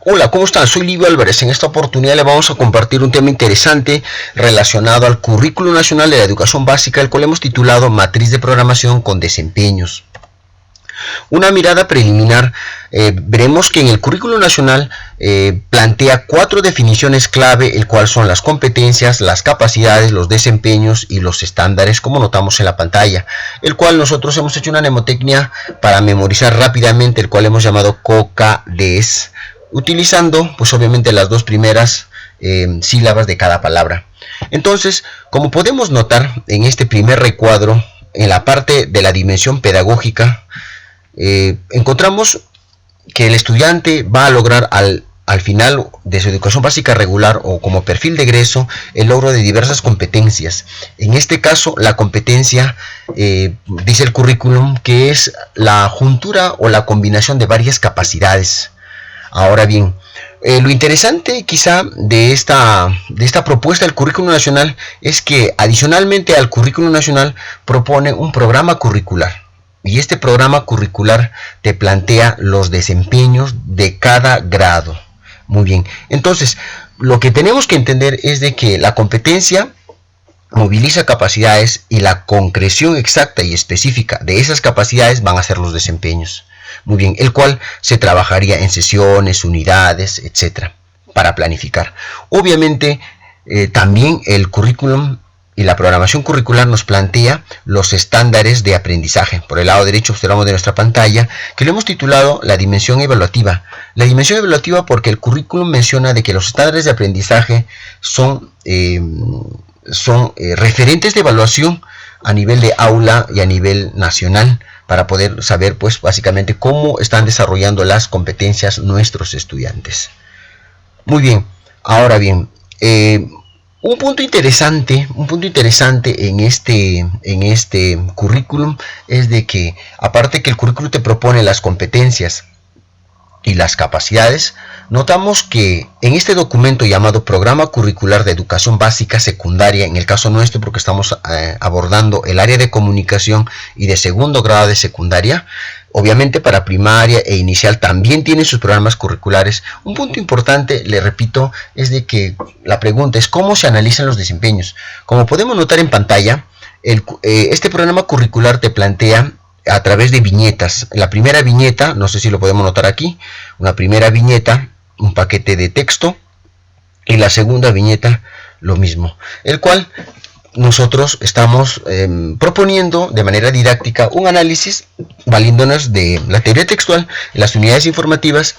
Hola, ¿cómo están? Soy Livio Álvarez. En esta oportunidad le vamos a compartir un tema interesante relacionado al Currículo Nacional de la Educación Básica, el cual hemos titulado Matriz de Programación con Desempeños. Una mirada preliminar, veremos que en el Currículo Nacional plantea 4 definiciones clave, el cual son las competencias, las capacidades, los desempeños y los estándares, como notamos en la pantalla, el cual nosotros hemos hecho una mnemotecnia para memorizar rápidamente, el cual hemos llamado COCA-DES, utilizando pues obviamente las dos primeras sílabas de cada palabra. Entonces, como podemos notar en este primer recuadro, en la parte de la dimensión pedagógica, encontramos que el estudiante va a lograr al final de su educación básica regular o como perfil de egreso el logro de diversas competencias. En este caso, la competencia, dice el currículum, que es la juntura o la combinación de varias capacidades. Ahora bien, lo interesante quizá de esta propuesta del Currículo Nacional es que adicionalmente al Currículo Nacional propone un programa curricular. Y este programa curricular te plantea los desempeños de cada grado. Muy bien, entonces lo que tenemos que entender es de que la competencia moviliza capacidades y la concreción exacta y específica de esas capacidades van a ser los desempeños. Muy bien, el cual se trabajaría en sesiones, unidades, etcétera, para planificar. Obviamente, también el currículum y la programación curricular nos plantea los estándares de aprendizaje. Por el lado derecho observamos de nuestra pantalla que lo hemos titulado la dimensión evaluativa. La dimensión evaluativa porque el currículum menciona de que los estándares de aprendizaje son referentes de evaluación a nivel de aula y a nivel nacional, para poder saber pues básicamente cómo están desarrollando las competencias nuestros estudiantes. Muy bien, ahora bien, un punto interesante en este currículum es de que, aparte que el currículum te propone las competencias y las capacidades, notamos que en este documento llamado Programa Curricular de Educación Básica Secundaria, en el caso nuestro porque estamos abordando el área de comunicación y de segundo grado de secundaria, obviamente para primaria e inicial también tienen sus programas curriculares. Un punto importante, le repito, es de que la pregunta es cómo se analizan los desempeños. Como podemos notar en pantalla, este programa curricular te plantea a través de viñetas. La primera viñeta, no sé si lo podemos notar aquí, una primera viñeta, un paquete de texto, y la segunda viñeta lo mismo, el cual nosotros estamos proponiendo de manera didáctica un análisis valiéndonos de la teoría textual en las unidades informativas,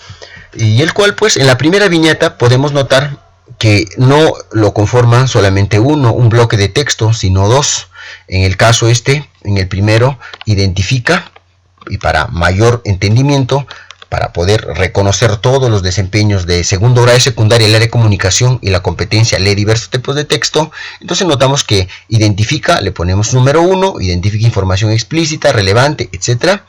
y el cual pues en la primera viñeta podemos notar que no lo conforman solamente un bloque de texto, sino dos. En el caso en el primero, identifica, y para mayor entendimiento, para poder reconocer todos los desempeños de segundo grado de secundaria, el área de comunicación y la competencia lee diversos tipos de texto, entonces notamos que identifica, le ponemos número 1, identifica información explícita, relevante, etc.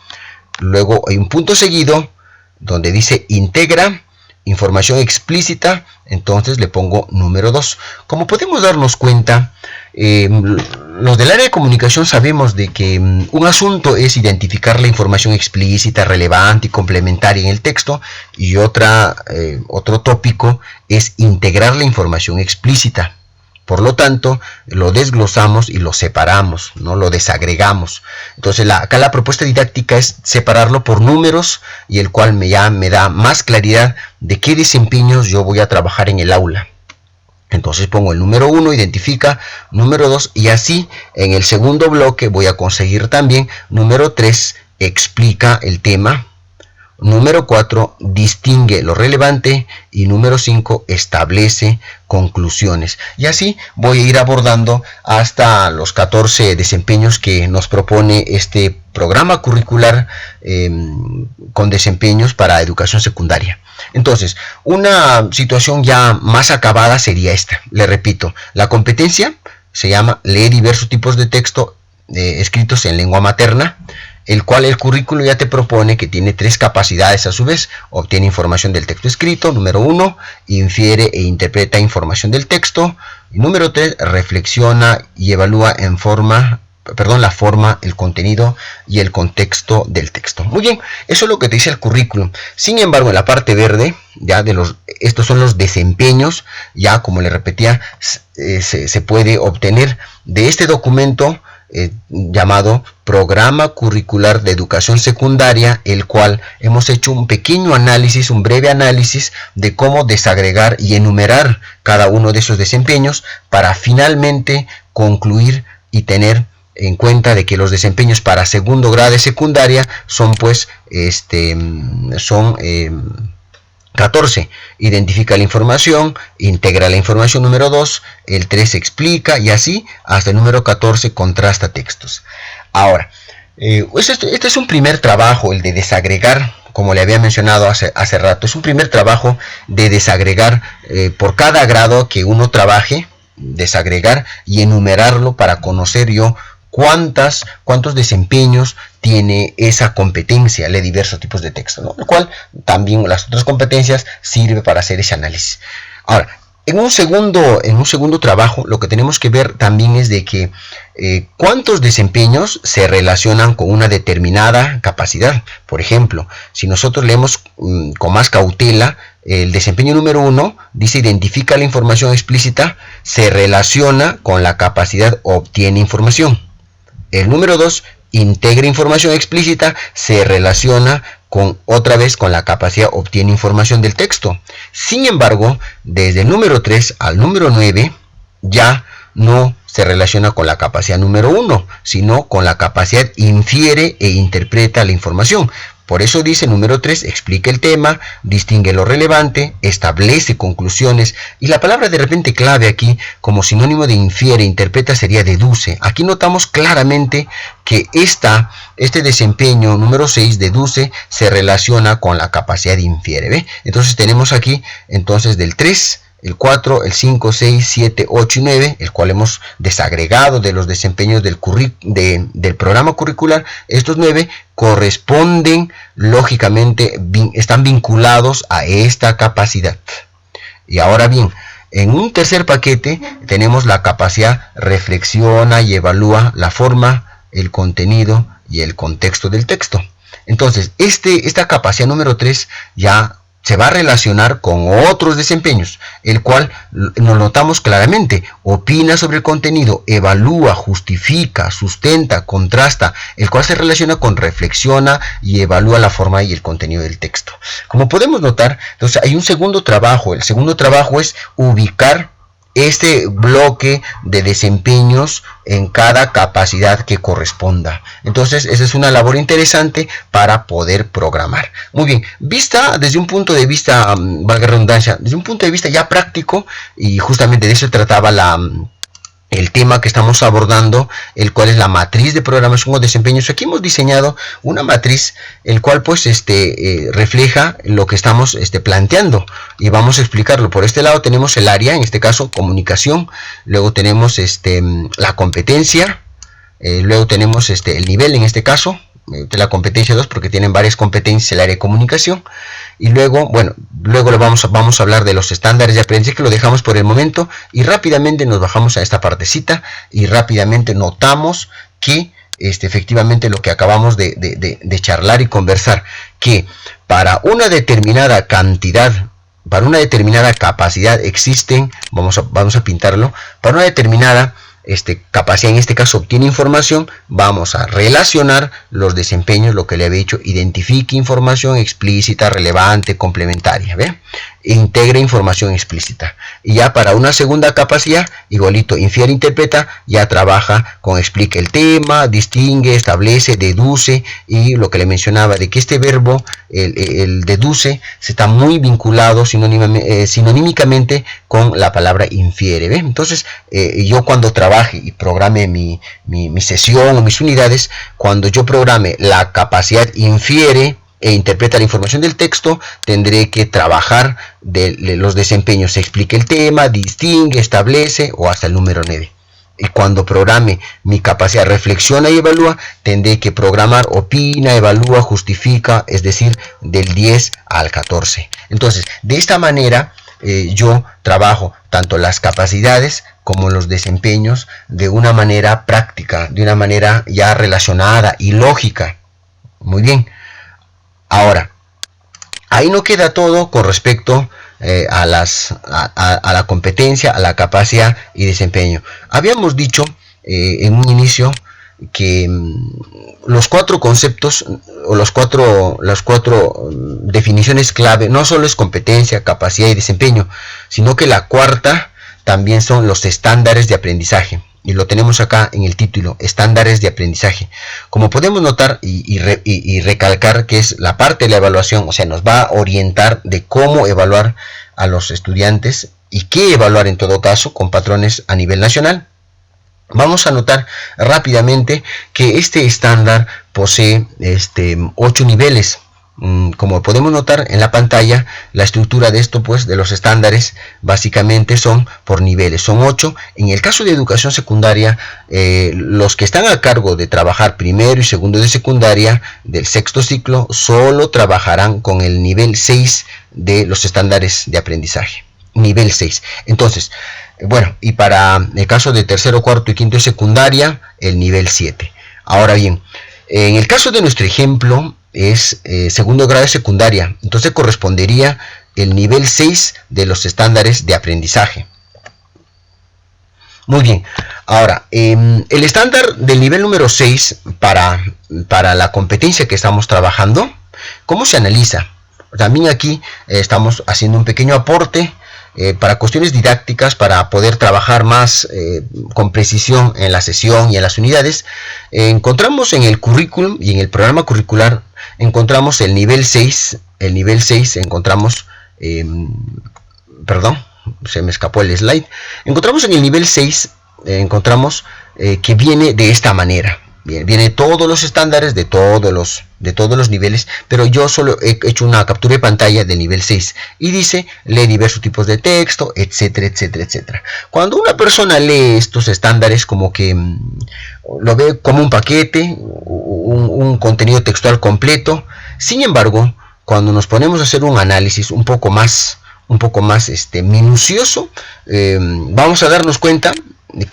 Luego hay un punto seguido donde dice integra información explícita, entonces le pongo número 2. Como podemos darnos cuenta, los del área de comunicación sabemos de que un asunto es identificar la información explícita, relevante y complementaria en el texto, y otro tópico es integrar la información explícita. Por lo tanto, lo desglosamos y lo separamos, ¿no? Lo desagregamos. Entonces, acá la propuesta didáctica es separarlo por números, y el cual me da más claridad de qué desempeños yo voy a trabajar en el aula. Entonces pongo el número 1, identifica, número 2, y así en el segundo bloque voy a conseguir también número 3, explica el tema, número 4, distingue lo relevante, y número 5, establece conclusiones. Y así voy a ir abordando hasta los 14 desempeños que nos propone este programa curricular con desempeños para educación secundaria. Entonces, una situación ya más acabada sería esta. Le repito, la competencia se llama lee diversos tipos de texto escritos en lengua materna, el cual el currículo ya te propone que tiene 3 capacidades a su vez. Obtiene información del texto escrito, número 1, infiere e interpreta información del texto, y número 3, reflexiona y evalúa en forma perdón, la forma, el contenido y el contexto del texto. Muy bien, eso es lo que te dice el currículum. Sin embargo, en la parte verde, ya estos son los desempeños, ya como le repetía, se puede obtener de este documento llamado Programa Curricular de Educación Secundaria, el cual hemos hecho un pequeño análisis, un breve análisis de cómo desagregar y enumerar cada uno de esos desempeños para finalmente concluir y tener en cuenta de que los desempeños para segundo grado de secundaria son 14. Identifica la información, integra la información número 2, el 3 explica y así hasta el número 14 contrasta textos. Ahora, este es un primer trabajo, el de desagregar, como le había mencionado hace rato, es un primer trabajo de desagregar por cada grado que uno trabaje, desagregar y enumerarlo para conocer yo cuántos desempeños tiene esa competencia de diversos tipos de texto, ¿no? Lo cual también las otras competencias sirve para hacer ese análisis. Ahora, en un segundo trabajo, lo que tenemos que ver también es de que cuántos desempeños se relacionan con una determinada capacidad. Por ejemplo, si nosotros leemos con más cautela, el desempeño número 1 dice identifica la información explícita, se relaciona con la capacidad obtiene información. El número 2, integra información explícita, se relaciona otra vez con la capacidad obtiene información del texto. Sin embargo, desde el número 3 al número 9 ya no se relaciona con la capacidad número 1, sino con la capacidad infiere e interpreta la información. Por eso dice número 3, explica el tema, distingue lo relevante, establece conclusiones. Y la palabra de repente clave aquí, como sinónimo de infiere, interpreta, sería deduce. Aquí notamos claramente que este desempeño número 6, deduce, se relaciona con la capacidad infiere. ¿Ve? Entonces tenemos aquí, del 3, el 4, el 5, 6, 7, 8 y 9, el cual hemos desagregado de los desempeños del programa curricular. Estos 9 corresponden, lógicamente, están vinculados a esta capacidad. Y ahora bien, en un tercer paquete tenemos la capacidad reflexiona y evalúa la forma, el contenido y el contexto del texto. Entonces, esta capacidad número 3 ya se va a relacionar con otros desempeños, el cual nos notamos claramente, opina sobre el contenido, evalúa, justifica, sustenta, contrasta, el cual se relaciona con reflexiona y evalúa la forma y el contenido del texto. Como podemos notar, entonces hay un segundo trabajo. El segundo trabajo es ubicar este bloque de desempeños en cada capacidad que corresponda. Entonces, esa es una labor interesante para poder programar. Muy bien, vista desde un punto de vista, valga redundancia, desde un punto de vista ya práctico, y justamente de eso trataba el tema que estamos abordando, el cual es la matriz de programación o desempeños. Aquí hemos diseñado una matriz, el cual pues refleja lo que estamos planteando, y vamos a explicarlo. Por este lado tenemos el área, en este caso comunicación, luego tenemos la competencia, luego tenemos el nivel, en este caso de la competencia 2, porque tienen varias competencias el área de comunicación. Y luego, luego vamos a hablar de los estándares de aprendizaje, que lo dejamos por el momento, y rápidamente nos bajamos a esta partecita y rápidamente notamos que efectivamente lo que acabamos de charlar y conversar, que para una determinada cantidad, para una determinada capacidad existen, vamos a pintarlo, para una determinada capacidad, en este caso obtiene información, vamos a relacionar los desempeños, lo que le había dicho, identifique información explícita, relevante, complementaria, ¿ve? Integra información explícita. Y ya para una segunda capacidad, igualito, infiere, interpreta, ya trabaja con explica el tema, distingue, establece, deduce, y lo que le mencionaba de que este verbo, el deduce, se está muy vinculado sinonímicamente con la palabra infiere, ¿ve? Entonces, yo cuando trabaje y programe mi sesión o mis unidades, cuando yo programe la capacidad infiere e interpreta la información del texto, tendré que trabajar de los desempeños, se explica el tema, distingue, establece, o hasta el número 9. Y cuando programe mi capacidad reflexiona y evalúa, tendré que programar opina, evalúa, justifica, es decir, del 10 al 14. Entonces, de esta manera yo trabajo tanto las capacidades como los desempeños de una manera práctica, de una manera ya relacionada y lógica. Muy bien. Ahora, ahí no queda todo con respecto a la competencia, a la capacidad y desempeño. Habíamos dicho en un inicio que los cuatro conceptos o las cuatro definiciones clave no solo es competencia, capacidad y desempeño, sino que la cuarta también son los estándares de aprendizaje. Y lo tenemos acá en el título, estándares de aprendizaje. Como podemos notar y recalcar que es la parte de la evaluación, o sea, nos va a orientar de cómo evaluar a los estudiantes y qué evaluar en todo caso con patrones a nivel nacional. Vamos a notar rápidamente que este estándar posee 8 niveles. Como podemos notar en la pantalla, la estructura de esto, pues, de los estándares, básicamente son por niveles, son 8. En el caso de educación secundaria, los que están a cargo de trabajar primero y segundo de secundaria del sexto ciclo, solo trabajarán con el nivel 6 de los estándares de aprendizaje. Nivel 6. Entonces, bueno, y para el caso de tercero, cuarto y quinto de secundaria, el nivel 7. Ahora bien, en el caso de nuestro ejemplo, es segundo grado de secundaria, entonces correspondería el nivel 6 de los estándares de aprendizaje. Muy bien, ahora el estándar del nivel número 6 para la competencia que estamos trabajando, ¿cómo se analiza? También aquí estamos haciendo un pequeño aporte para cuestiones didácticas, para poder trabajar más con precisión en la sesión y en las unidades. Encontramos en el currículum y en el programa curricular, encontramos el nivel 6, encontramos, perdón, se me escapó el slide, encontramos en el nivel 6, que viene de esta manera. Bien, viene todos los estándares de todos los niveles, pero yo solo he hecho una captura de pantalla del nivel 6 y dice: lee diversos tipos de texto, etcétera, etcétera, etcétera. Cuando una persona lee estos estándares, como que lo ve como un paquete, un contenido textual completo. Sin embargo, cuando nos ponemos a hacer un análisis un poco más minucioso, vamos a darnos cuenta de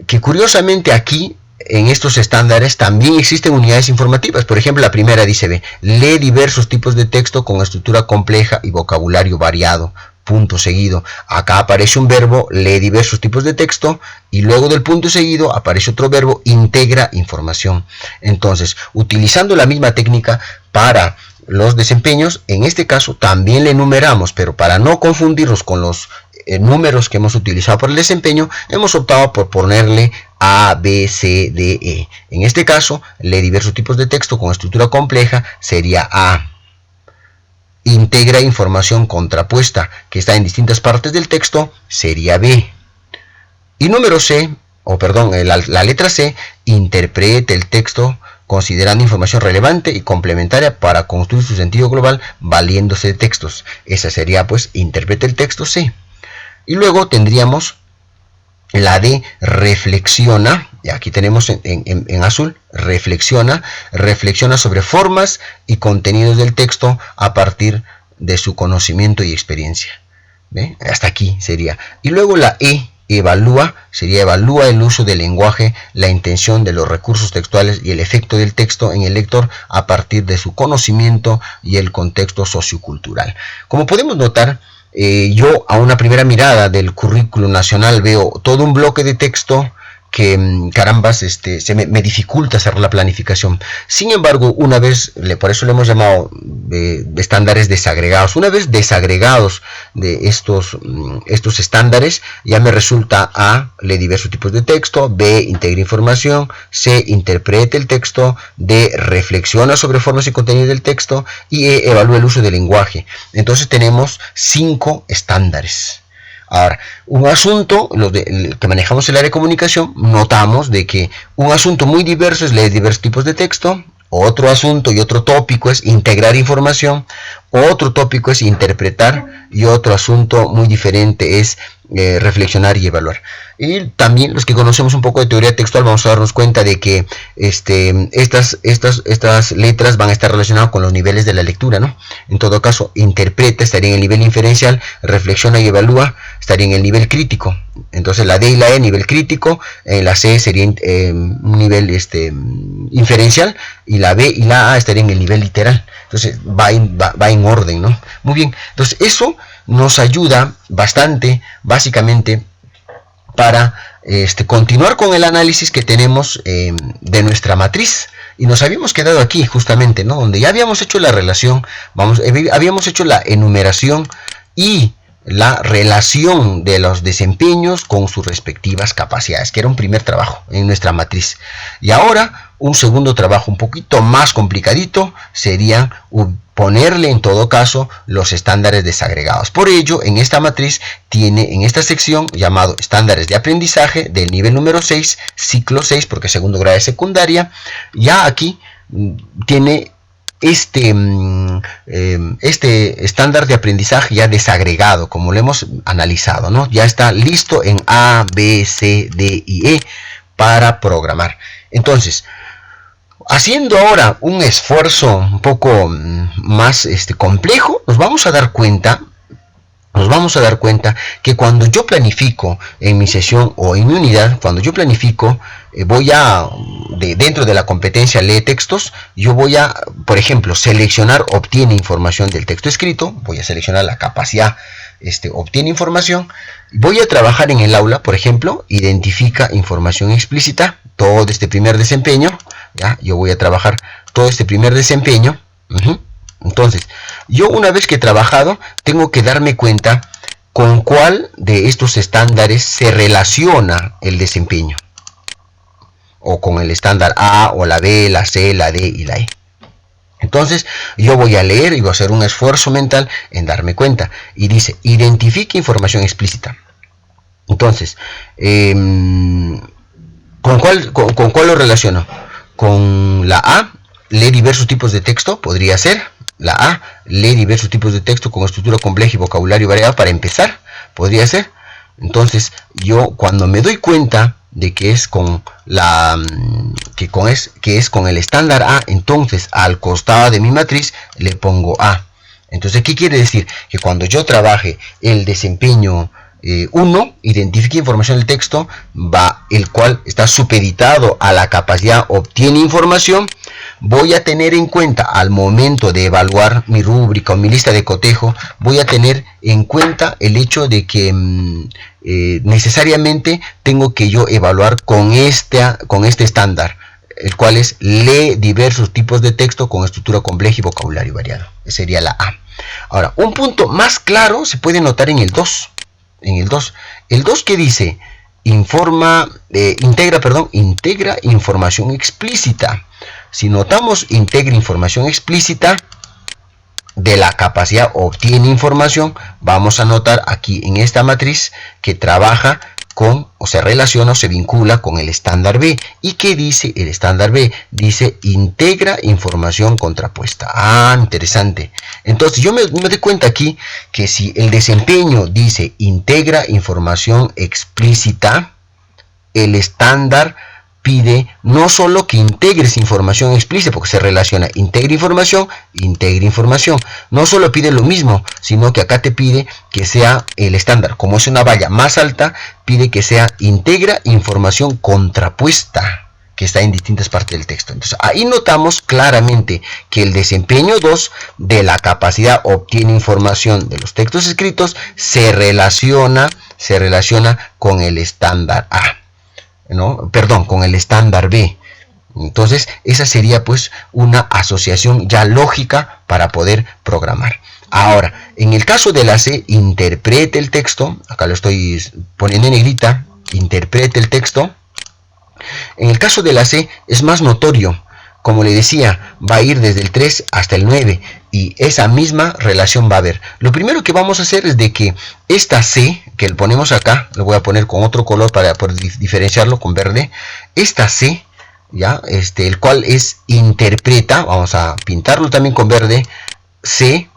que curiosamente aquí en estos estándares también existen unidades informativas. Por ejemplo, la primera dice: lee diversos tipos de texto con estructura compleja y vocabulario variado. Punto seguido. Acá aparece un verbo, lee diversos tipos de texto, y luego del punto seguido aparece otro verbo, integra información. Entonces, utilizando la misma técnica para los desempeños, en este caso también le enumeramos, pero para no confundirlos con los números que hemos utilizado por el desempeño, hemos optado por ponerle A, B, C, D, E. En este caso, lee diversos tipos de texto con estructura compleja sería A. Integra información contrapuesta que está en distintas partes del texto sería B. Y número C, la letra C, interprete el texto considerando información relevante y complementaria para construir su sentido global valiéndose de textos. Esa sería, pues, interprete el texto C. Y luego tendríamos la D, reflexiona, y aquí tenemos en azul, reflexiona sobre formas y contenidos del texto a partir de su conocimiento y experiencia. ¿Ve? Hasta aquí sería. Y luego la E, evalúa, sería evalúa el uso del lenguaje, la intención de los recursos textuales y el efecto del texto en el lector a partir de su conocimiento y el contexto sociocultural. Como podemos notar, yo a una primera mirada del currículum nacional veo todo un bloque de texto que, carambas, me dificulta hacer la planificación. Sin embargo, una vez, por eso le hemos llamado estándares desagregados, una vez desagregados de estos estándares, ya me resulta A, lee diversos tipos de texto, B, integra información, C, interprete el texto, D, reflexiona sobre formas y contenido del texto, y E, evalúa el uso del lenguaje. Entonces tenemos 5 estándares. Ahora, un asunto, que manejamos el área de comunicación, notamos de que un asunto muy diverso es leer diversos tipos de texto, otro asunto y otro tópico es integrar información, otro tópico es interpretar, y otro asunto muy diferente es reflexionar y evaluar. Y también los que conocemos un poco de teoría textual vamos a darnos cuenta de que estas letras van a estar relacionadas con los niveles de la lectura, ¿no? En todo caso, interpreta estaría en el nivel inferencial, reflexiona y evalúa estaría en el nivel crítico. Entonces la D y la E nivel crítico, la C sería un nivel inferencial, y la B y la A estarían en el nivel literal. Entonces va en orden, ¿no? Muy bien, entonces eso nos ayuda bastante, básicamente, para continuar con el análisis que tenemos de nuestra matriz. Y nos habíamos quedado aquí justamente, ¿no? Donde ya habíamos hecho la relación, habíamos hecho la enumeración y la relación de los desempeños con sus respectivas capacidades, que era un primer trabajo en nuestra matriz. Y ahora un segundo trabajo un poquito más complicadito sería ponerle en todo caso los estándares desagregados. Por ello, en esta matriz tiene en esta sección llamado estándares de aprendizaje del nivel número 6, ciclo 6, porque segundo grado de secundaria, ya aquí tiene este estándar de aprendizaje ya desagregado, como lo hemos analizado, ¿no? Ya está listo en A, B, C, D y E para programar. Entonces, haciendo ahora un esfuerzo un poco más complejo, nos vamos a dar cuenta que cuando yo planifico en mi sesión o en mi unidad, cuando yo planifico, dentro de la competencia lee textos, yo voy a, por ejemplo, seleccionar obtiene información del texto escrito, voy a seleccionar la capacidad obtiene información, voy a trabajar en el aula, por ejemplo, identifica información explícita, todo este primer desempeño, ¿ya? Yo voy a trabajar todo este primer desempeño. Entonces, yo una vez que he trabajado, tengo que darme cuenta con cuál de estos estándares se relaciona el desempeño. O con el estándar A, o la B, la C, la D y la E. Entonces, yo voy a leer y voy a hacer un esfuerzo mental en darme cuenta. Y dice, identifique información explícita. Entonces, ¿con cuál lo relaciono? Con la A, lee diversos tipos de texto, podría ser. La A, lee diversos tipos de texto con estructura compleja y vocabulario variado, para empezar, podría ser. Entonces, yo cuando me doy cuenta de que es con el estándar A, entonces al costado de mi matriz le pongo A. Entonces, ¿qué quiere decir? Que cuando yo trabaje el desempeño 1, identifique información del texto, el cual está supeditado a la capacidad obtiene información, voy a tener en cuenta al momento de evaluar mi rúbrica o mi lista de cotejo, voy a tener en cuenta el hecho de que necesariamente tengo que yo evaluar con este estándar, el cual es lee diversos tipos de texto con estructura compleja y vocabulario variado. Esa sería la A. Ahora, un punto más claro se puede notar en el 2. El 2 que dice integra información explícita. Si notamos integra información explícita, de la capacidad obtiene información, vamos a notar aquí en esta matriz que trabaja con, o se relaciona o se vincula con el estándar B. ¿Y qué dice el estándar B? Dice integra información contrapuesta. Ah, interesante. Entonces yo me doy cuenta aquí que si el desempeño dice integra información explícita, el estándar pide no solo que integres información explícita, porque se relaciona integra información. No solo pide lo mismo, sino que acá te pide que sea el estándar, como es una valla más alta, pide que sea integra información contrapuesta, que está en distintas partes del texto. Entonces ahí notamos claramente que el desempeño 2 de la capacidad obtiene información de los textos escritos se relaciona con el estándar A. Con el estándar B. Entonces esa sería pues una asociación ya lógica para poder programar. Ahora, en el caso de la C, interprete el texto. Acá lo estoy poniendo en negrita. Interprete el texto. En el caso de la C es más notorio. Como le decía, va a ir desde el 3 hasta el 9 y esa misma relación va a haber. Lo primero que vamos a hacer es de que esta C, que le ponemos acá, lo voy a poner con otro color para poder diferenciarlo con verde. Esta C, ya, el cual es interpreta, vamos a pintarlo también con verde. C,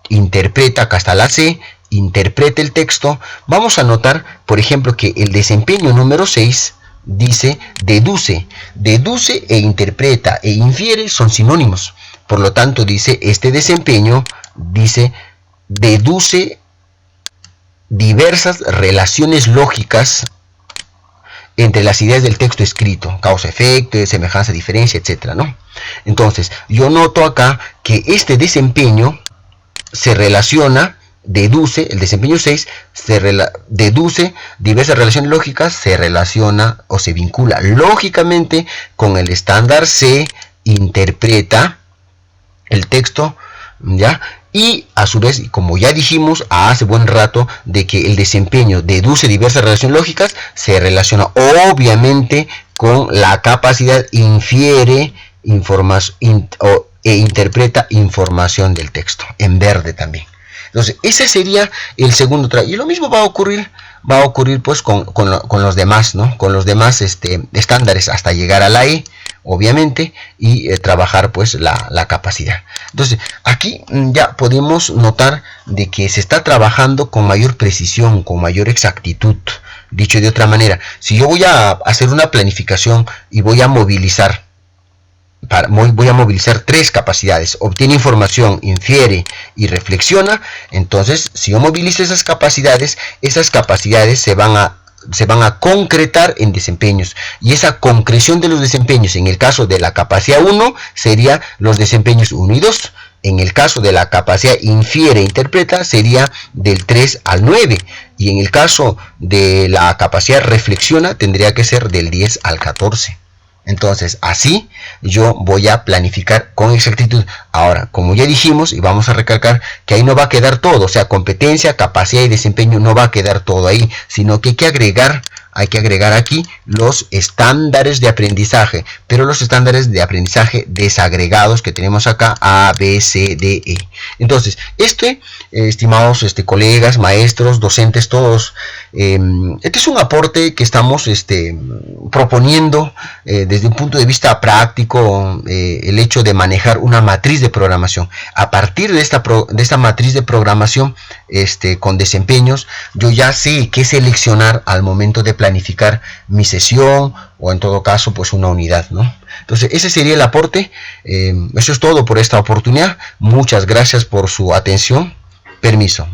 interpreta, acá está la C, interpreta el texto, vamos a notar, por ejemplo, que el desempeño número 6 dice deduce. Deduce e interpreta e infiere son sinónimos. Por lo tanto, dice este desempeño, dice deduce diversas relaciones lógicas entre las ideas del texto escrito, causa-efecto, semejanza, diferencia, etc., ¿no? Entonces, yo noto acá que este desempeño se relaciona, deduce, el desempeño 6, deduce diversas relaciones lógicas, se relaciona o se vincula lógicamente con el estándar C, interpreta el texto, ¿ya? Y a su vez, como ya dijimos hace buen rato, de que el desempeño deduce diversas relaciones lógicas, se relaciona obviamente con la capacidad, infiere información e interpreta información del texto, en verde también. Entonces, ese sería el segundo trabajo. Y lo mismo va a ocurrir pues con los demás, ¿no? Con los demás estándares hasta llegar a la E, obviamente, y trabajar pues la capacidad. Entonces, aquí ya podemos notar de que se está trabajando con mayor precisión, con mayor exactitud. Dicho de otra manera, si yo voy a hacer una planificación y voy a movilizar tres capacidades: obtiene información, infiere y reflexiona. Entonces, si yo movilizo esas capacidades se van a concretar en desempeños, y esa concreción de los desempeños, en el caso de la capacidad 1, sería los desempeños 1 y 2. En el caso de la capacidad infiere e interpreta, sería del 3 al 9. Y en el caso de la capacidad reflexiona, tendría que ser del 10 al 14. Entonces, así yo voy a planificar con exactitud. Ahora, como ya dijimos, y vamos a recalcar, que ahí no va a quedar todo, o sea, competencia, capacidad y desempeño no va a quedar todo ahí, sino que hay que agregar aquí los estándares de aprendizaje, pero los estándares de aprendizaje desagregados que tenemos acá, A, B, C, D, E. Entonces, estimados colegas, maestros, docentes, todos, este es un aporte que estamos proponiendo desde un punto de vista práctico, el hecho de manejar una matriz de programación. A partir de esta matriz de programación con desempeños, yo ya sé qué seleccionar al momento de planificar mi sesión, o en todo caso pues una unidad, ¿no? Entonces ese sería el aporte. Eso es todo por esta oportunidad. Muchas gracias por su atención. Permiso.